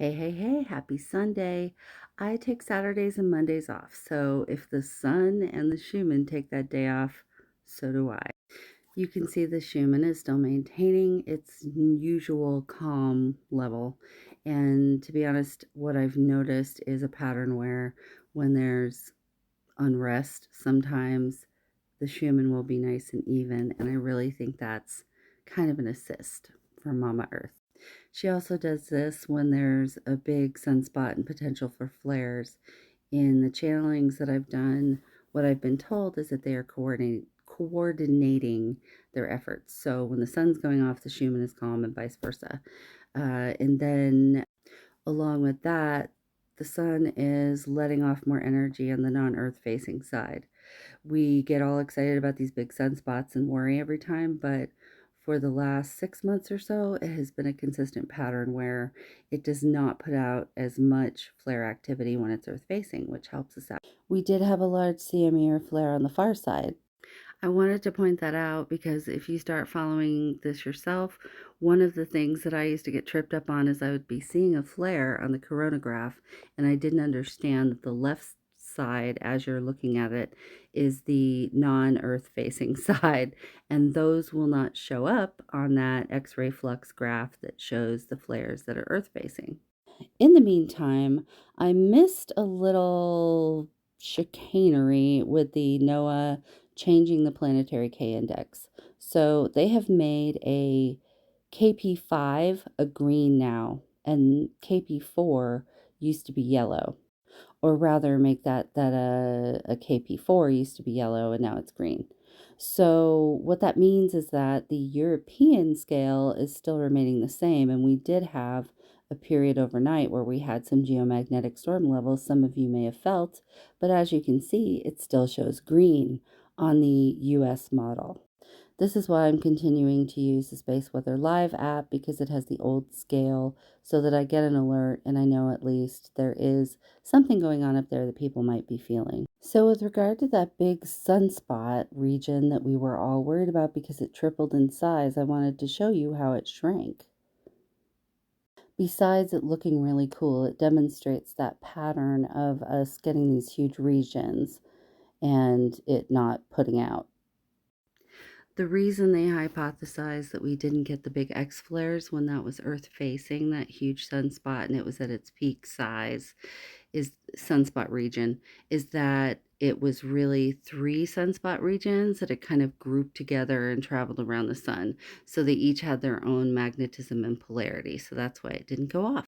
Hey, hey, hey, happy Sunday. I take Saturdays and Mondays off, so if the sun and the Schumann take that day off, so do I. You can see the Schumann is still maintaining its usual calm level. And to be honest, what I've noticed is a pattern where when there's unrest, sometimes the Schumann will be nice and even, and I really think that's kind of an assist for Mama Earth. She also does this when there's a big sunspot and potential for flares. In the channelings that I've done, what I've been told is that they are coordinating their efforts. So when the sun's going off, the Schumann is calm and vice versa. And then along with that, the sun is letting off more energy on the non-earth facing side. We get all excited about these big sunspots and worry every time, but for the last 6 months or so, it has been a consistent pattern where it does not put out as much flare activity when it's earth facing, which helps us out. We did have a large CME or flare on the far side. I wanted to point that out because if you start following this yourself, one of the things that I used to get tripped up on is I would be seeing a flare on the coronagraph and I didn't understand that the left side, as you're looking at it, is the non-earth facing side, and those will not show up on that X-ray flux graph that shows the flares that are earth facing. In the meantime, I missed a little chicanery with the NOAA changing the planetary K index. So they have made a KP5 a green now, and KP4 used to be yellow. Or rather, make that a KP4 used to be yellow and now it's green. So what that means is that the European scale is still remaining the same, and we did have a period overnight where we had some geomagnetic storm levels some of you may have felt, but as you can see, it still shows green on the US model. This is why I'm continuing to use the Space Weather Live app, because it has the old scale so that I get an alert and I know at least there is something going on up there that people might be feeling. So with regard to that big sunspot region that we were all worried about because it tripled in size, I wanted to show you how it shrank. Besides it looking really cool, it demonstrates that pattern of us getting these huge regions and it not putting out. The reason they hypothesized that we didn't get the big X flares when that was Earth facing, that huge sunspot, and it was at its peak size, is sunspot region, is that it was really three sunspot regions that had kind of grouped together and traveled around the sun. So they each had their own magnetism and polarity. So that's why it didn't go off.